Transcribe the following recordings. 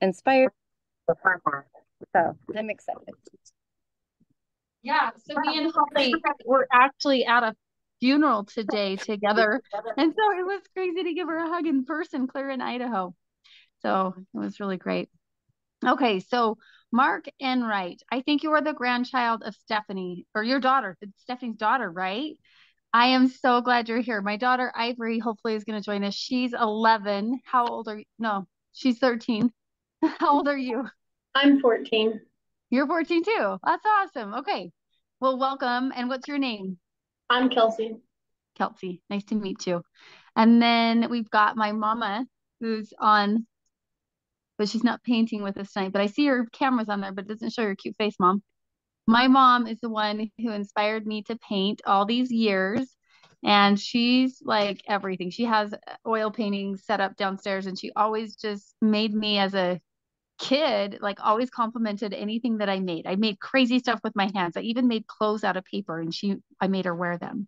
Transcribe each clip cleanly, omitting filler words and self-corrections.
inspired. So I'm excited. Yeah, so me and Holly were actually at a funeral today together. And so it was crazy to give her a hug in person, Claire in Idaho. So it was really great. Okay, so Mark Enright, I think you are the grandchild of Stephanie, or your daughter. It's Stephanie's daughter, right? I am so glad you're here. My daughter Ivory hopefully is going to join us. She's 11. How old are you? No, she's 13. How old are you? I'm 14. You're 14 too. That's awesome. Okay. Well, welcome. And what's your name? I'm Kelsey. Kelsey. Nice to meet you. And then we've got my mama who's on, but she's not painting with us tonight. But I see your camera's on there, but it doesn't show your cute face, Mom. My mom is the one who inspired me to paint all these years. And she's like everything. She has oil paintings set up downstairs, and she always just made me as a kid, like always complimented anything that I made. I made crazy stuff with my hands. I even made clothes out of paper and I made her wear them.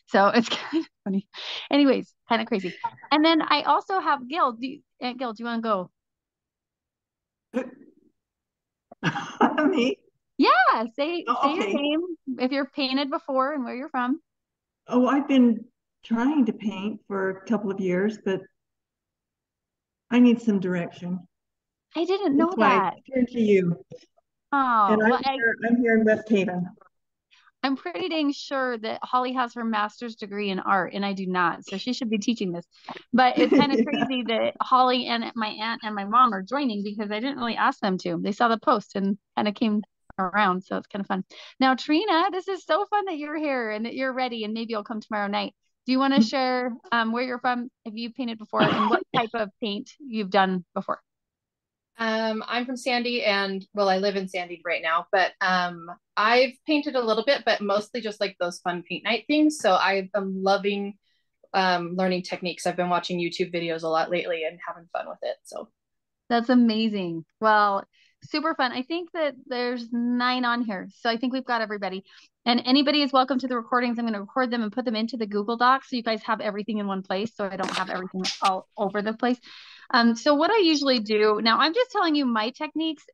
So it's kind of funny. Anyways, kind of crazy. And then I also have Gil. Aunt Gil, do you want to go? Me? Yeah, say Oh, your okay. name if you're painted before and where you're from. Oh, I've been trying to paint for a couple of years, but I need some direction. I didn't know That's why I that. turned to you. And Oh, well, I'm here in West Haven. I'm pretty dang sure that Holly has her master's degree in art and I do not. So she should be teaching this. But it's kind of Yeah. crazy that Holly and my aunt and my mom are joining because I didn't really ask them to. They saw the post and kind of came around. So it's kind of fun. Now, Trina, this is so fun that you're here and that you're ready and maybe you'll come tomorrow night. Do you want to share where you're from, if you've painted before, and what type of paint you've done before? I'm from Sandy and well, I live in Sandy right now, but I've painted a little bit, but mostly just like those fun paint night things. So I am loving learning techniques. I've been watching YouTube videos a lot lately and having fun with it. So That's amazing. Well, super fun. I think that there's 9 on here. So I think we've got everybody. And anybody is welcome to the recordings. I'm going to record them and put them into the Google Docs so you guys have everything in one place so I don't have everything all over the place. So what I usually do, now I'm just telling you my techniques.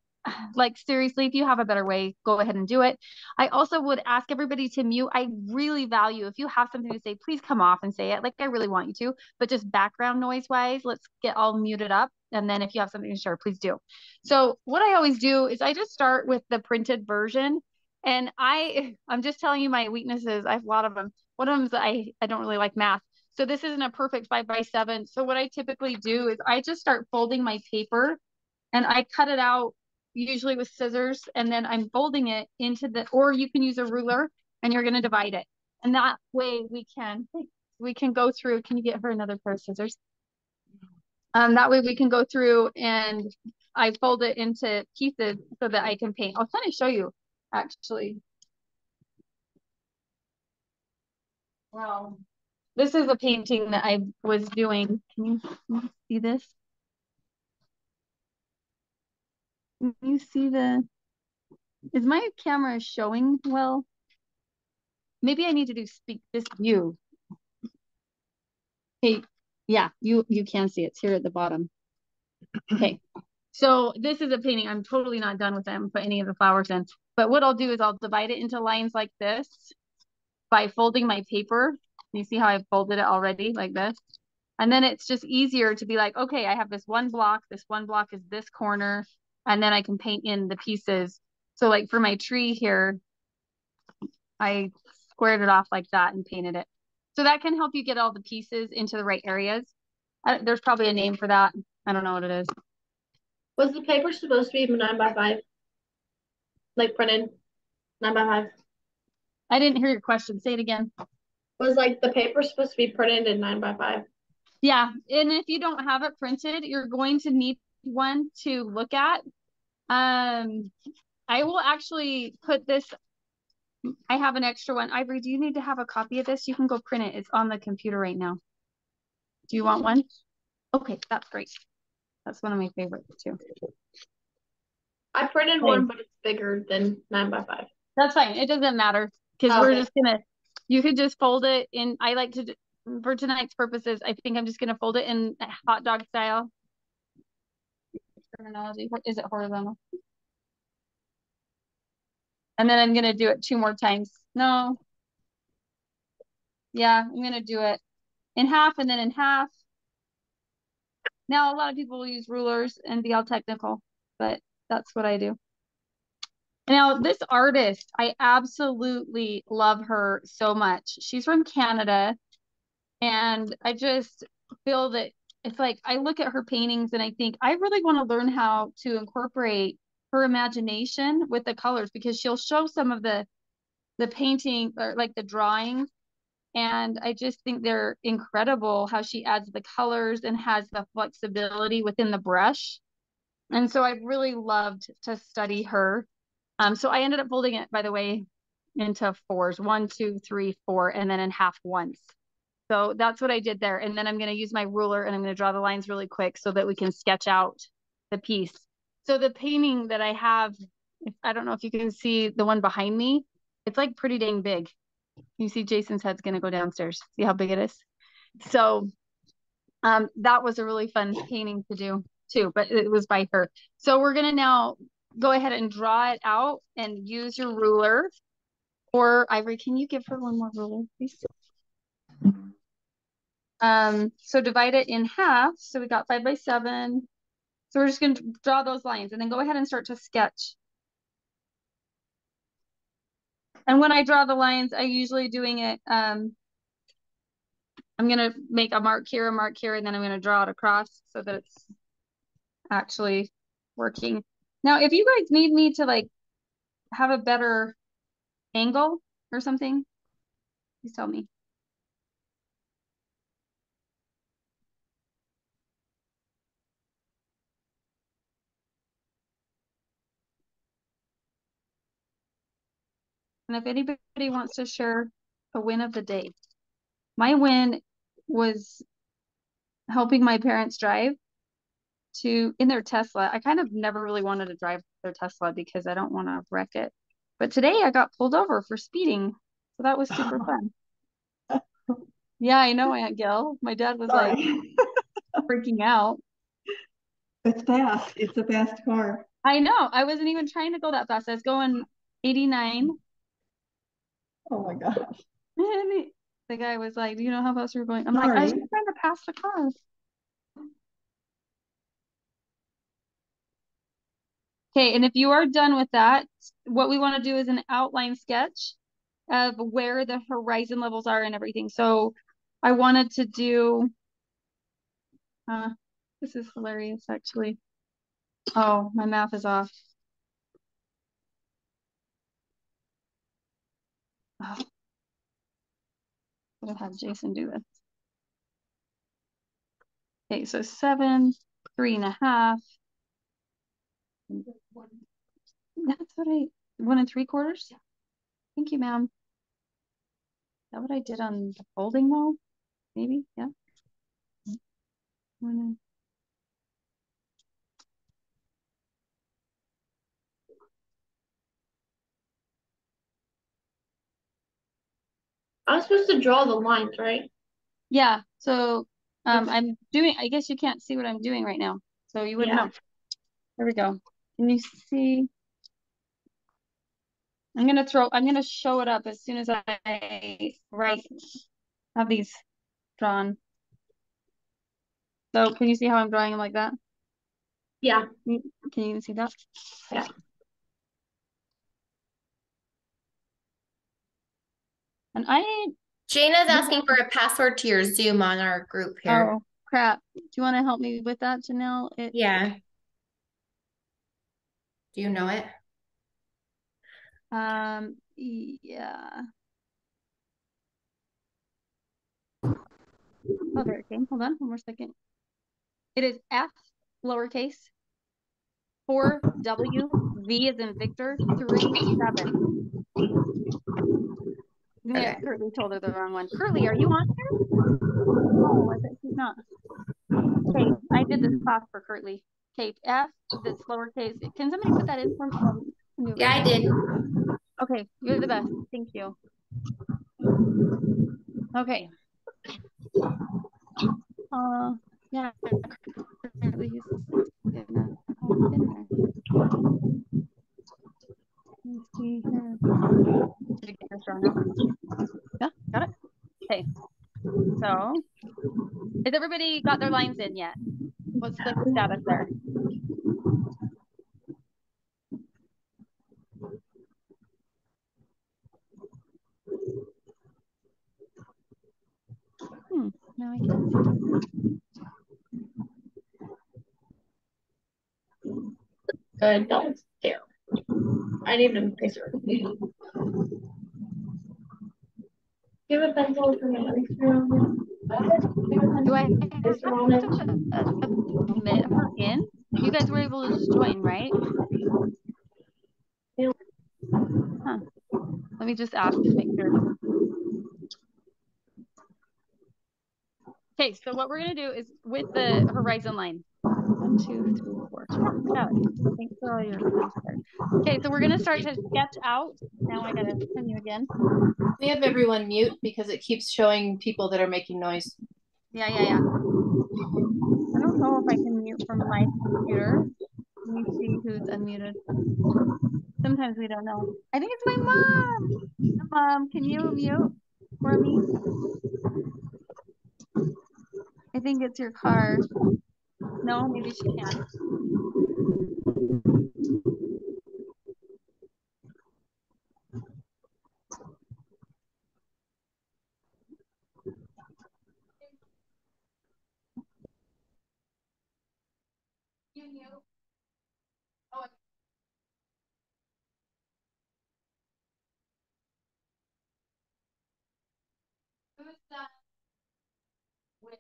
Like seriously, if you have a better way, go ahead and do it. I also would ask everybody to mute. I really value if you have something to say, please come off and say it. Like I really want you to, but just background noise wise, let's get all muted up. And then if you have something to share, please do. So what I always do is I just start with the printed version. And I'm just telling you my weaknesses. I have a lot of them. One of them is I don't really like math. So this isn't a perfect 5x7. So what I typically do is I just start folding my paper and I cut it out usually with scissors, and then I'm folding it into or you can use a ruler and you're going to divide it. And that way we can go through. Can you get her another pair of scissors? That way we can go through and I fold it into pieces so that I can paint. I'll kind of show you actually. Wow. This is a painting that I was doing. Can you see this? Can you see is my camera showing well? Maybe I need to do speak this view. Hey, yeah, you can see it's here at the bottom. Okay. So this is a painting. I'm totally not done with it. I haven't put any of the flowers in. But what I'll do is I'll divide it into lines like this by folding my paper. You see how I've folded it already like this? And then it's just easier to be like, okay, I have this one block. This one block is this corner. And then I can paint in the pieces. So like for my tree here, I squared it off like that and painted it. So that can help you get all the pieces into the right areas. There's probably a name for that. I don't know what it is. Was the paper supposed to be 9x5? Like printed 9x5? I didn't hear your question. Say it again. Was like the paper supposed to be printed in 9x5? Yeah. And if you don't have it printed, you're going to need one to look at. I will actually put this. I have an extra one. Ivory, do you need to have a copy of this? You can go print it. It's on the computer right now. Do you want one? Okay, that's great. That's one of my favorites too. I printed one, but it's bigger than 9x5. That's fine. It doesn't matter because we're just you could just fold it in. I like to, for tonight's purposes, I think I'm just gonna fold it in hot dog style. terminology. What is it, horizontal? And then I'm going to do it 2 more times. No. Yeah, I'm going to do it in half and then in half. Now, a lot of people will use rulers and be all technical, but that's what I do. Now, this artist, I absolutely love her so much. She's from Canada, and I just feel that it's like I look at her paintings and I think I really want to learn how to incorporate her imagination with the colors, because she'll show some of the painting or like the drawings, and I just think they're incredible how she adds the colors and has the flexibility within the brush. And so I've really loved to study her. So I ended up folding it, by the way, into 4s, 1, 2, 3, 4, and then in half once. So that's what I did there. And then I'm going to use my ruler and I'm going to draw the lines really quick so that we can sketch out the piece. So the painting that I have, I don't know if you can see the one behind me, it's like pretty dang big. You see Jason's head's going to go downstairs. See how big it is? So that was a really fun painting to do too, but it was by her. So we're going to now go ahead and draw it out and use your ruler. Or Ivory, can you give her one more ruler, please? So divide it in half. So we got 5 by 7. So we're just going to draw those lines and then go ahead and start to sketch. And when I draw the lines, I usually doing it, I'm going to make a mark here, and then I'm going to draw it across so that it's actually working. Now, if you guys need me to like have a better angle or something, please tell me. And if anybody wants to share a win of the day, my win was helping my parents drive in their Tesla. I kind of never really wanted to drive their Tesla because I don't want to wreck it. But today I got pulled over for speeding. So that was super fun. Yeah, I know, Aunt Gil. My dad was like freaking out. It's fast. It's a fast car. I know. I wasn't even trying to go that fast. I was going 89. Oh my gosh. And the guy was like, do you know how fast you're going? I'm like, I was just trying to pass the car. Okay, and if you are done with that, what we want to do is an outline sketch of where the horizon levels are and everything. So I wanted to do, this is hilarious actually. Oh, my math is off. Oh. I'm gonna have Jason do this. Okay, so 7, 3.5. That's what 1 3/4. Thank you, ma'am. Is that what I did on the folding wall? Maybe, yeah. I was supposed to draw the lines, right? Yeah, so I'm doing, I guess you can't see what I'm doing right now, so you wouldn't know. There we go. Can you see? I'm gonna show it up as soon as I have these drawn. So can you see how I'm drawing them like that? Yeah. Can you even see that? Yeah. And Jana's asking for a password to your Zoom on our group here. Oh crap. Do you want to help me with that, Janelle? Yeah. Do you know it? Yeah. Oh, there it came. Hold on, one more second. It is F lowercase 4W V as in Victor 3-7. Yeah, Okay. Curly told her the wrong one. Curly, are you on here? Oh, I bet she's not. Okay, I did this class for Curly. Okay, F, this lowercase. Can somebody put that in for me? Yeah, I did. Okay, you're the best. Thank you. Okay. Yeah. Curly, in there? Let's see here. Did you get this drawn out? Yeah, got it. Okay. So, has everybody got their lines in yet? What's the status there? No, I can't see. Good, that was terrible. I need a picture. Give a pencil for me. Do I have to admit her in? You guys were able to just join, right? Huh. Let me just ask to make sure. Okay, so what we're gonna do is with the horizon line. 1, 2, 3, 4. Yeah, thanks for all your support. Okay, so we're gonna start to sketch out. Now I gotta turn you again. We have everyone mute because it keeps showing people that are making noise. Yeah. I don't know if I can mute from my computer. Let me see who's unmuted. Sometimes we don't know. I think it's my mom. Mom, can you mute for me? I think it's your car. No, maybe she can't. Who's that with?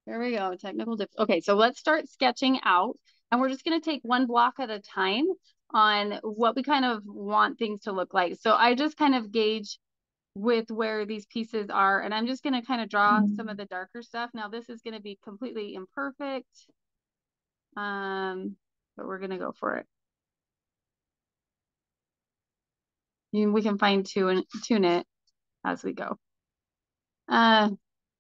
There we go, technical dip. Okay, so let's start sketching out, and we're just gonna take one block at a time on what we kind of want things to look like. So I just kind of gauge with where these pieces are, and I'm just gonna kind of draw some of the darker stuff. Now this is gonna be completely imperfect, but we're gonna go for it. We can fine tune it as we go.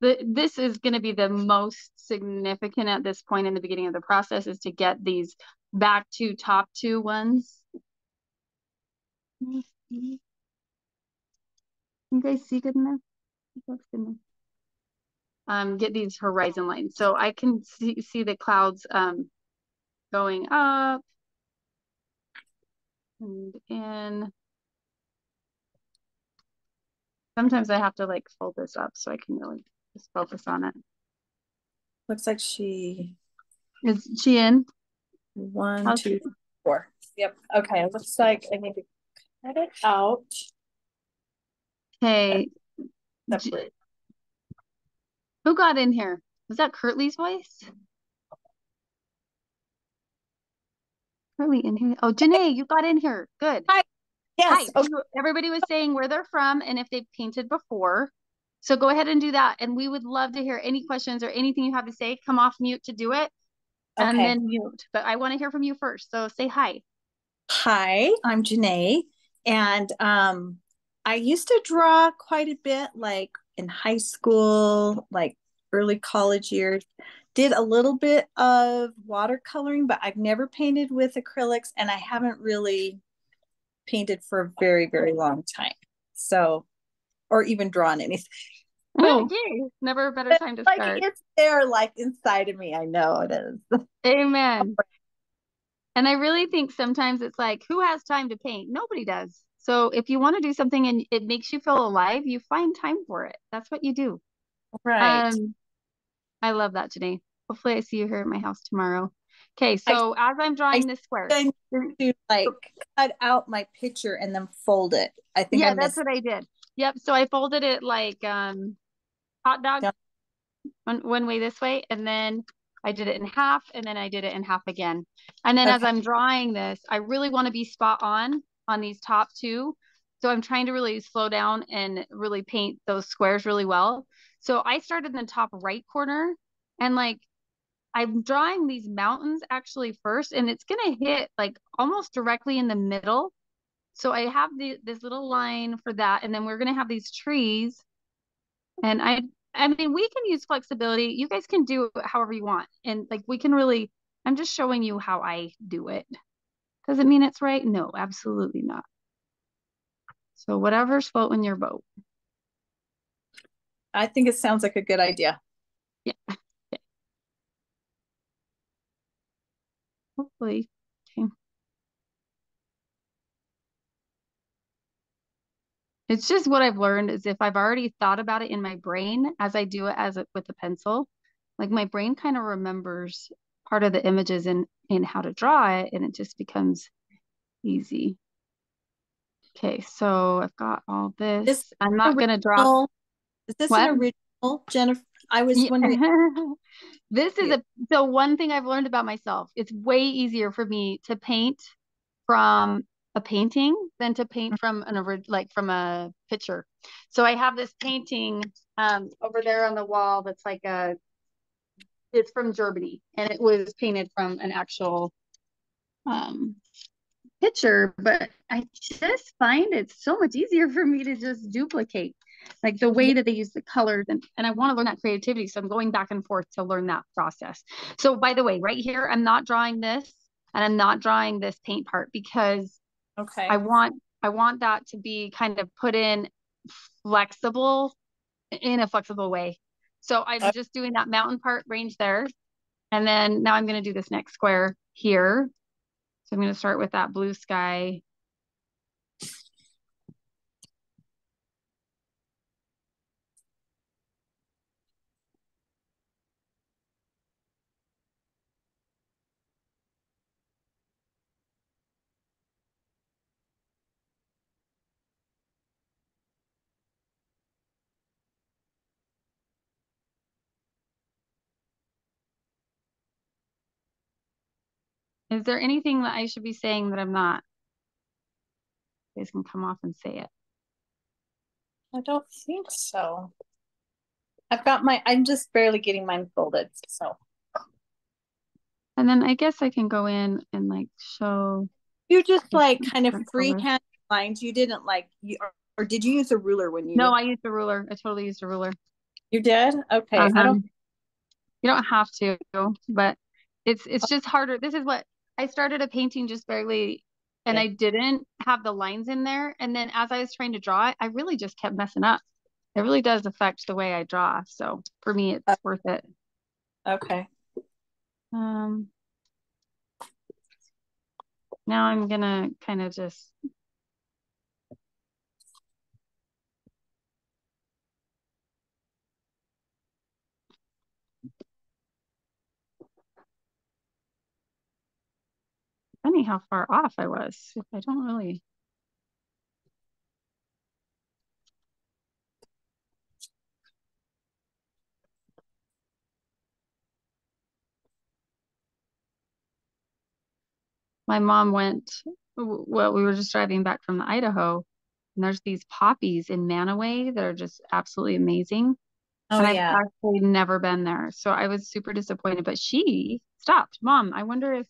This is going to be the most significant at this point in the beginning of the process, is to get these back to top 2 ones. You guys see good enough? That's good enough. Get these horizon lines. So I can see the clouds going up and in. Sometimes I have to like fold this up so I can really just focus on it. Looks like she Is she in? 1, 2, 4. Yep. Okay. It looks like I need to cut it out. Okay. Separate. Who got in here? Was that Kurtley's voice? Kurtley in here? Oh, Janae, you got in here. Good. Hi. Yes. Hi. Okay. Everybody was saying where they're from and if they've painted before. So go ahead and do that. And we would love to hear any questions or anything you have to say. Come off mute to do it. And Okay. then mute. But I want to hear from you first. So say hi. Hi, I'm Janae. And I used to draw quite a bit, like in high school, like early college years. Did a little bit of watercoloring, but I've never painted with acrylics, and I haven't really painted for a very, very long time. So, or even drawn anything. Oh, yay. Never a better time to Like start. it's there, like inside of me. I know it is. Amen. And I really think sometimes it's like, who has time to paint? Nobody does. So if you want to do something and it makes you feel alive, you find time for it. That's what you do. Right. I love that, Janae. Hopefully I see you here at my house tomorrow. Okay, so as I'm drawing this square. I need to like cut out my picture and then fold it. I think yeah, that's what I did. Yep. So I folded it like hot dog, one way this way, and then I did it in half, and then I did it in half again. And then as I'm drawing this, I really want to be spot on these top 2. So I'm trying to really slow down and really paint those squares really well. So I started in the top right corner, and like I'm drawing these mountains actually first, and it's gonna hit like almost directly in the middle. So I have this little line for that, and then we're gonna have these trees. And I mean, we can use flexibility. You guys can do it however you want, and like we can really. I'm just showing you how I do it. Does it mean it's right? No, absolutely not. So whatever's floating your boat. I think it sounds like a good idea. Yeah. Okay. Hopefully. Okay. It's just what I've learned is if I've already thought about it in my brain as I do it with a pencil, like my brain kind of remembers part of the images in how to draw it, and it just becomes easy. Okay, so I've got all this. I'm not gonna draw. Is this What? an original, Jennifer? I was Yeah. wondering. This is so one thing I've learned about myself. It's way easier for me to paint from a painting than to paint from from a picture. So I have this painting over there on the wall that's like it's from Germany, and it was painted from an actual picture, but I just find it's so much easier for me to just duplicate like the way that they use the colors, and I want to learn that creativity. So I'm going back and forth to learn that process. So by the way, right here, I'm not drawing this and I'm not drawing this paint part because Okay. I want that to be kind of put in a flexible way. So I'm just doing that mountain part range there. And then now I'm going to do this next square here. So I'm going to start with that blue sky. Is there anything that I should be saying that I'm not? You guys can come off and say it. I don't think so. I'm just barely getting mine folded, so. And then I guess I can go in and like show. You just like kind of different colors. freehand lines. You didn't like or did you use a ruler when you? No, I used a ruler. I totally used a ruler. You did? Okay. I don't. You don't have to, but it's just harder. This is what I started a painting just barely, and I didn't have the lines in there. And then as I was trying to draw it, I really just kept messing up. It really does affect the way I draw. So for me, it's worth it. Okay. Now I'm gonna kind of just funny how far off I was. I don't really. My mom well, we were just driving back from Idaho, and there's these poppies in Manaway that are just absolutely amazing. Oh, and I've yeah. actually never been there. So I was super disappointed, but she stopped. Mom, I wonder if,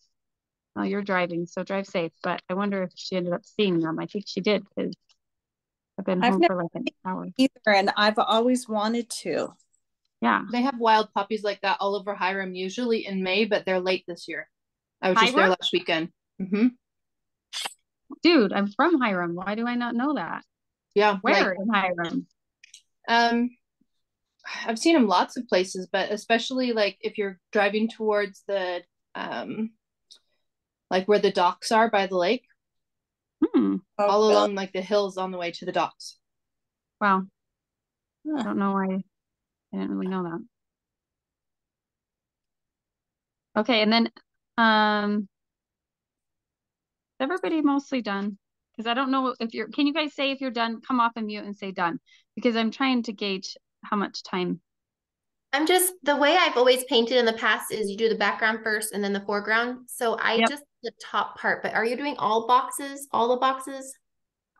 oh, you're driving, so drive safe. But I wonder if she ended up seeing them. I think she did because I've been home for like an hour. Either, and I've always wanted to. Yeah. They have wild poppies like that all over Hiram, usually in May, but they're late this year. I was just there last weekend. Mm-hmm. Dude, I'm from Hiram. Why do I not know that? Yeah. Where in Hiram? I've seen them lots of places, but especially like if you're driving towards the like where the docks are by the lake. All along like the hills on the way to the docks. Wow. I don't know why I didn't really know that. Okay, and then everybody mostly done? Because I don't know if can you guys say if you're done? Come off and mute and say done, because I'm trying to gauge how much time. The way I've always painted in the past is you do the background first and then the foreground. So I just the top part, but are you doing all the boxes?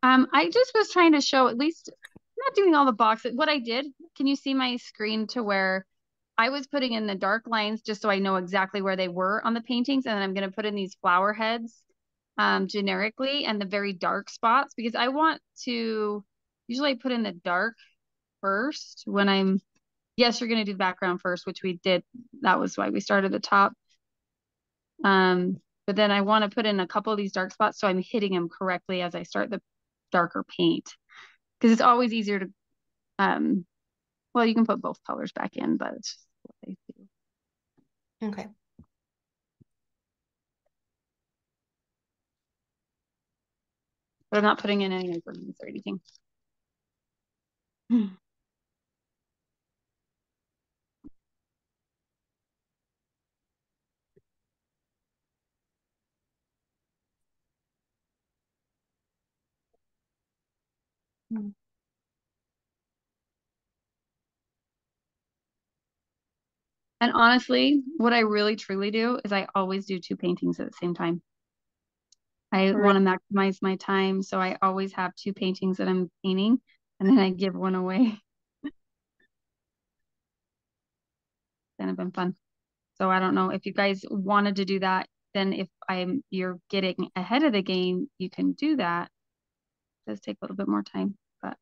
I just was trying to show at least not doing all the boxes. What I did, can you see my screen to where I was putting in the dark lines just so I know exactly where they were on the paintings, and then I'm going to put in these flower heads generically and the very dark spots, because I want to usually put in the dark first when I'm, yes, you're going to do the background first, which we did. That was why we started at the top. But then I want to put in a couple of these dark spots so I'm hitting them correctly as I start the darker paint, because it's always easier to, well, you can put both colors back in, but it's just what I do. Okay. But I'm not putting in any ingredients or anything. And honestly, what I really truly do is I always do 2 paintings at the same time. I want to maximize my time, so I always have 2 paintings that I'm painting, and then I give one away. Kind of been fun. So I don't know if you guys wanted to do that, then if you're getting ahead of the game, you can do that. It does take a little bit more time, but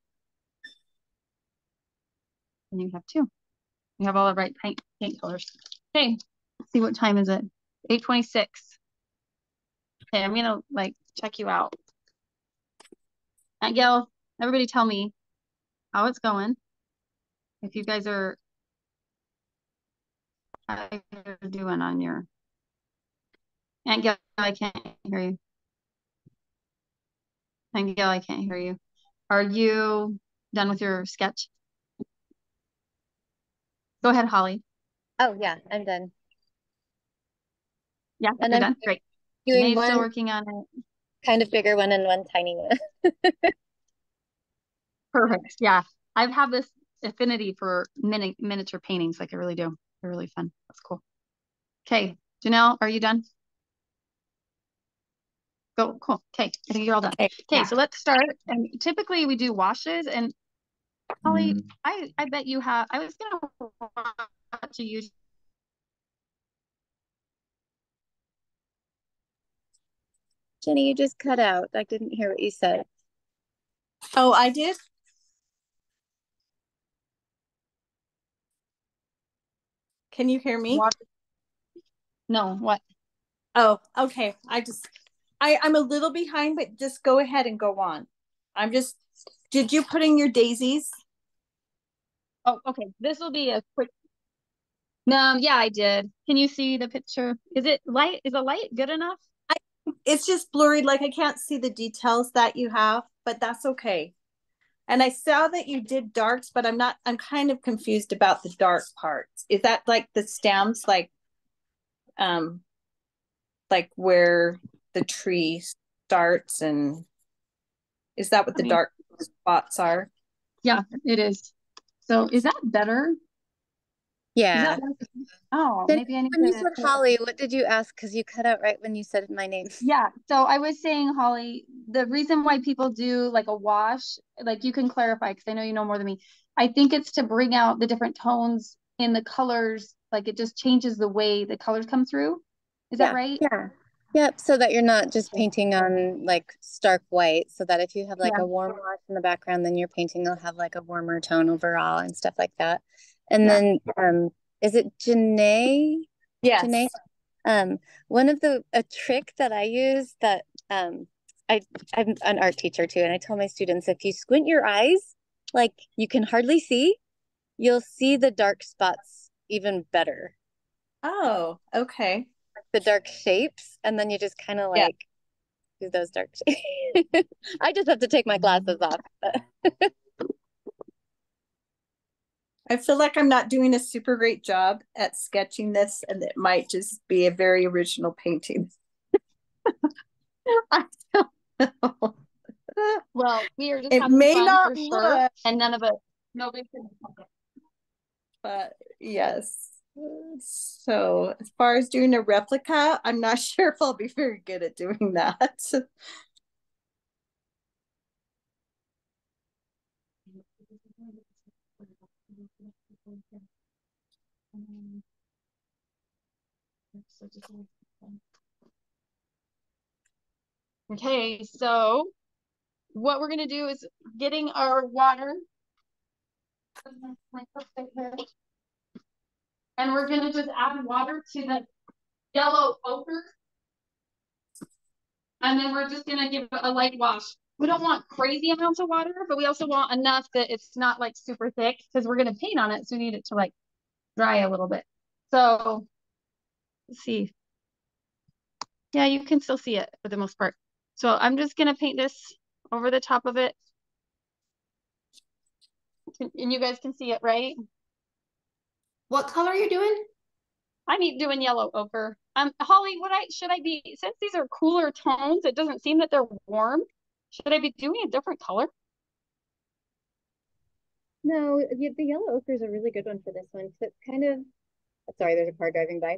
then you have 2. You have all the right paint colors. Okay, let's see, what time is it? 8:26. Okay, I'm gonna like check you out. Aunt Gail, everybody tell me how it's going. If you guys are how you're doing on your Aunt Gail, I can't hear you. Aunt Gail, I can't hear you. Are you done with your sketch? Go ahead, Holly. Oh yeah, I'm done. Yeah, And you're I'm done. Great. doing Janae's still one working on it. kind of bigger one and one tiny one. Perfect. Yeah. I've had this affinity for miniature paintings. Like I really do. They're really fun. That's cool. Okay. Janelle, are you done? Go. Cool. Okay. I think you're all done. Okay. So let's start. And typically we do washes. And Holly, I bet you have, I was going to watch a YouTube. Jenny, you just cut out. I didn't hear what you said. Oh, I did? Can you hear me? No, what? Oh, okay. I'm a little behind, but just go ahead and go on. Did you put in your daisies? Oh, okay. This will be a quick. No, yeah, I did. Can you see the picture? Is it light? Is the light good enough? It's just blurry. Like I can't see the details that you have, but that's okay. And I saw that you did darks, but I'm kind of confused about the dark parts. Is that like the stems, like where the tree starts, and is that what the dark spots are? Yeah, it is. So is that better? Yeah. Oh, Then maybe I need when you to. said Holly, what did you ask? Because you cut out right when you said my name. Yeah, so I was saying, Holly, the reason why people do like a wash, like you can clarify because I know you know more than me. I think it's to bring out the different tones in the colors. Like it just changes the way the colors come through. Is that right? Yeah. Yep. So that you're not just painting on like stark white. So that if you have like a warm wash in the background, then your painting will have like a warmer tone overall and stuff like that. And then is it Janae? Yes. Janae? One of a trick that I use that I'm an art teacher too, and I tell my students, if you squint your eyes, like you can hardly see, you'll see the dark spots even better. Oh, okay. The dark shapes, and then you just kind of like do those dark shapes. I just have to take my glasses off. I feel like I'm not doing a super great job at sketching this, and it might just be a very original painting. I don't know. Well, we are just it having may fun not for look, sure, and nobody can. but yes. So as far as doing a replica, I'm not sure if I'll be very good at doing that. Okay, so what we're gonna do is getting our water. And we're gonna just add water to the yellow ochre. And then we're just gonna give it a light wash. We don't want crazy amounts of water, but we also want enough that it's not like super thick because we're gonna paint on it. So we need it to like dry a little bit. So let's see. Yeah, you can still see it for the most part. So I'm just gonna paint this over the top of it. And you guys can see it, right? What color are you doing? I'm doing yellow ochre. Holly, should I be, since these are cooler tones, it doesn't seem that they're warm. Should I be doing a different color? No, the yellow ochre is a really good one for this one because it's kind of, sorry, there's a car driving by.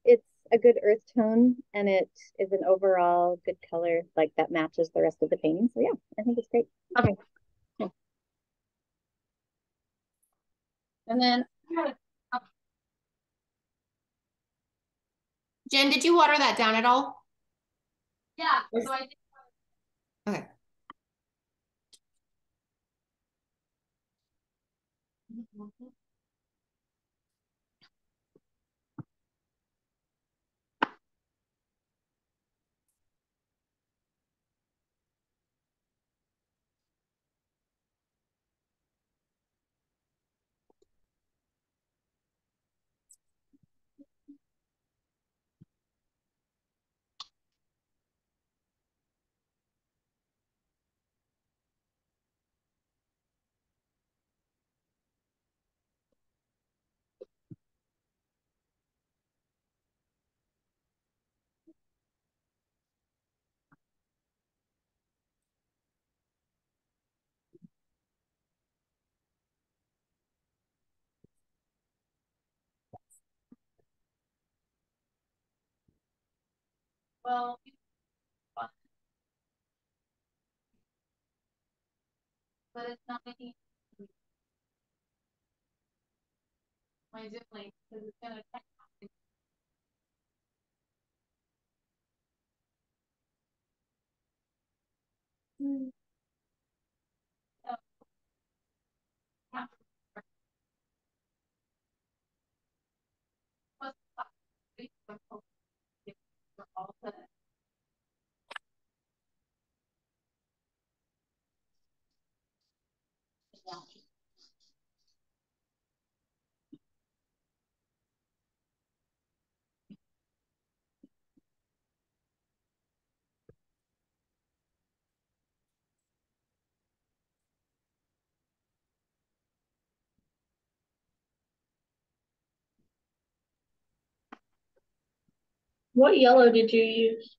It's a good earth tone and it is an overall good color like that matches the rest of the painting. So yeah, I think it's great. Okay. And then Jen, did you water that down at all? yeah, so I Okay. well, but it's not making my zip link because it's gonna text. What yellow did you use?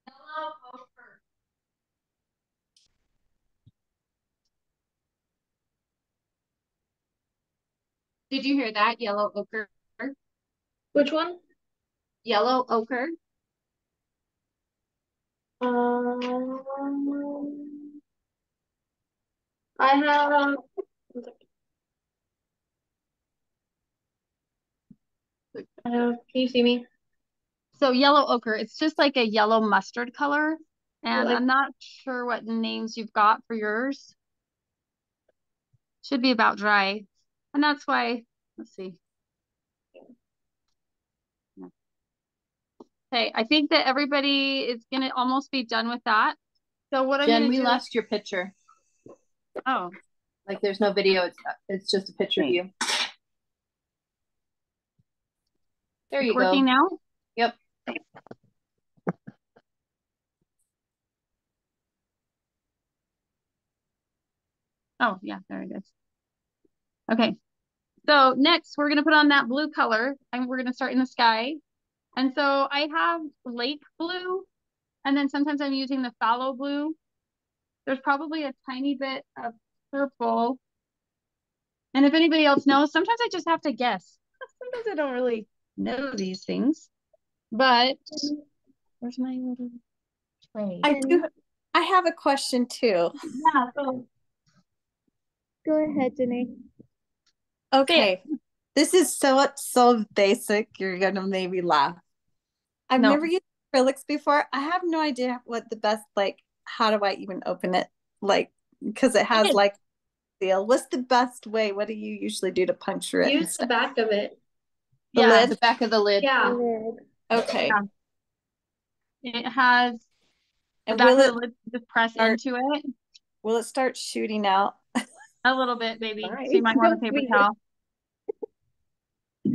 Yellow ochre. Did you hear that? Yellow ochre. Which one? Yellow ochre. I have. Can you see me? So yellow ochre, it's just like a yellow mustard color. And Like, I'm not sure what names you've got for yours. Should be about dry. And that's why, let's see. Okay, I think that everybody is gonna almost be done with that. So what I'm Jen, gonna we do lost your picture. oh, Like there's no video, it's just a picture of you. There you go. working now? Yep. Oh, yeah, there it is. Okay. So next we're gonna put on that blue color and we're gonna start in the sky. And so I have lake blue, and then sometimes I'm using the phthalo blue. There's probably a tiny bit of purple. And if anybody else knows, sometimes I just have to guess. Sometimes I don't really know these things. But where's my little tray? I have a question too. Yeah, so Go ahead, Janae. Okay. This is so basic. You're gonna maybe laugh. I've No. never used acrylics before. I have no idea what the best, like, how do I even open it? Like, because it has like seal. What's the best way? What do you usually do to puncture it? Use the back of it. The Yeah, lid? The back of the lid. Yeah. Okay. it has the And back will of it the lid, just press start- into it will it start shooting out? a little bit, maybe. So Nice. you might want a paper Sweet. towel. I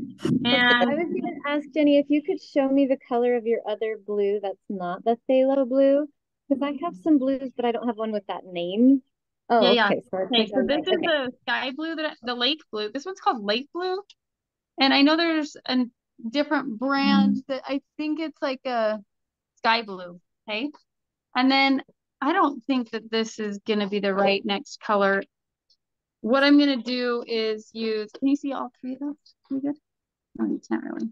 And was going to ask Jenny if you could show me the color of your other blue that's not the phthalo blue, because I have some blues, but I don't have one with that name. Oh, yeah. okay. So Okay, so this is okay. the sky blue, the lake blue. This one's called lake blue. And I know there's a different brand that I think it's like a sky blue. Okay. And then I don't think that this is going to be the right next color. What I'm going to do is use, can you see all three of those? Are we good? No, you can't really.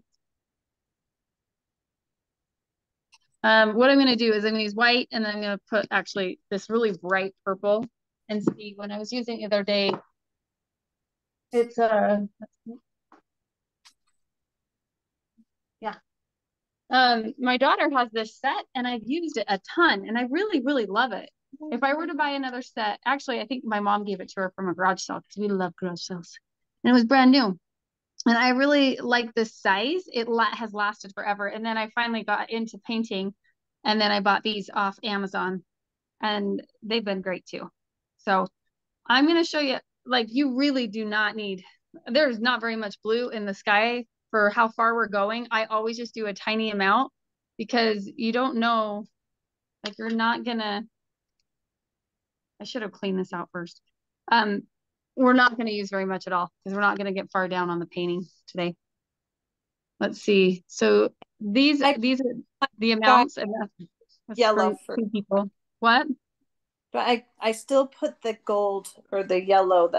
What I'm going to do is I'm going to use white, and then I'm going to put actually this really bright purple, and see, when I was using it the other day, it's yeah. My daughter has this set, and I've used it a ton, and I really, really love it. If I were to buy another set, actually, I think my mom gave it to her from a garage sale, because we love garage sales, and it was brand new. And I really like this size. It has lasted forever. And then I finally got into painting, and then I bought these off Amazon, and they've been great too. So I'm going to show you, like, you really do not need, there's not very much blue in the sky for how far we're going. I always just do a tiny amount, because you don't know, like, you're not gonna, I should have cleaned this out first. We're not going to use very much at all, because we're not going to get far down on the painting today. Let's see. So these are the amounts, and that's Yellow for 2 people. What? But I still put the gold or the yellow,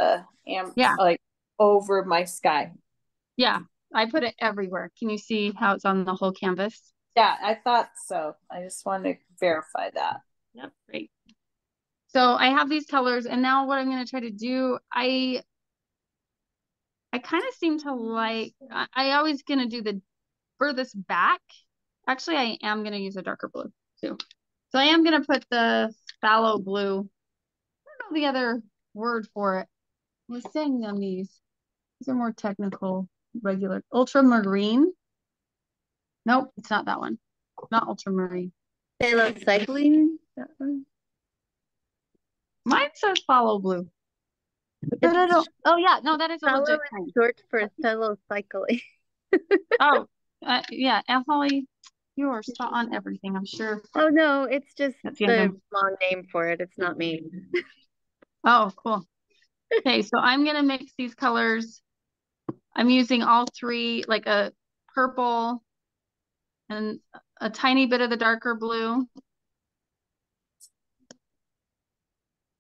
Yeah. like over my sky. Yeah, I put it everywhere. Can you see how it's on the whole canvas? Yeah, I thought so. I just wanted to verify that. Yep, great. So I have these colors, and now what I'm going to try to do, I kind of seem to like, I always going to do the furthest back. Actually, I am going to use a darker blue too. So I am going to put the phthalo blue. I don't know the other word for it. I was saying on these are more technical, regular. Ultramarine. Nope, it's not that one. Not ultramarine. Phthalocycline? That one? Mine says phthalo blue. No. Oh yeah, no, that is a legit kind. Short for phthalocycline. Oh, yeah, and Holly, you are spot on everything, I'm sure. Oh no, it's just That's the long name for it. It's not me. Oh, cool. Okay, so I'm gonna mix these colors. I'm using all three, like a purple and a tiny bit of the darker blue.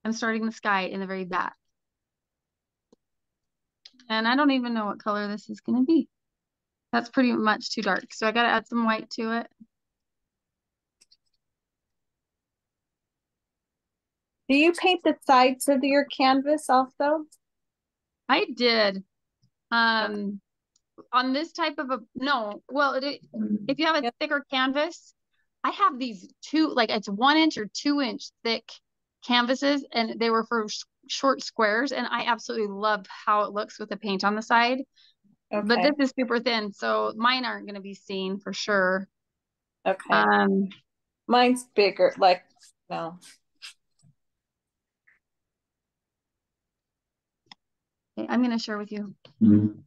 I'm starting the sky in the very back. And I don't even know what color this is gonna be. That's pretty much too dark. So I gotta add some white to it. Do you paint the sides of your canvas also? I did. On this type of no, well, if you have a thicker canvas, I have these like it's 1 inch or 2 inch thick canvases, and they were for short squares, and I absolutely love how it looks with the paint on the side. Okay. But this is super thin, so mine aren't going to be seen for sure. Okay. Mine's bigger, like, no. Okay, I'm going to share with you. Mm-hmm.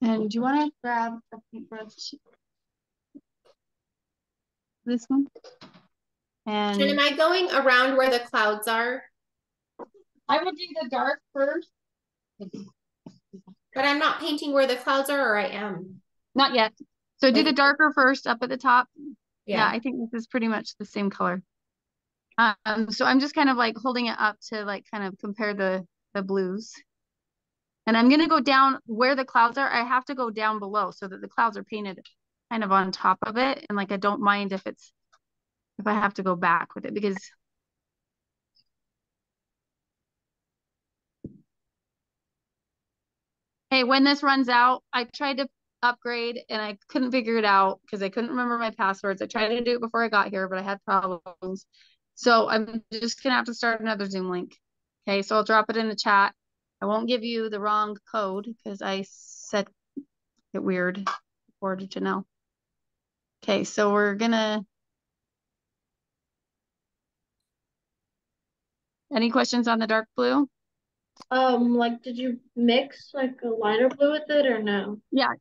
And do you want to grab a paintbrush? This one? And am I going around where the clouds are? I would do the dark first. But I'm not painting where the clouds are, or I am? Not yet. So do the darker first up at the top. Yeah, I think this is pretty much the same color. So I'm just kind of like holding it up to like kind of compare the blues. And I'm going to go down where the clouds are. I have to go down below so that the clouds are painted kind of on top of it. And like, I don't mind if I have to go back with it, because Okay, when this runs out, I tried to upgrade and I couldn't figure it out because I couldn't remember my passwords. I tried to do it before I got here, but I had problems. So I'm just gonna have to start another Zoom link. Okay, so I'll drop it in the chat. I won't give you the wrong code because I set it weird for Janelle. Okay, so we're gonna. Any questions on the dark blue? Like, did you mix like a lighter blue with it or no? Yeah,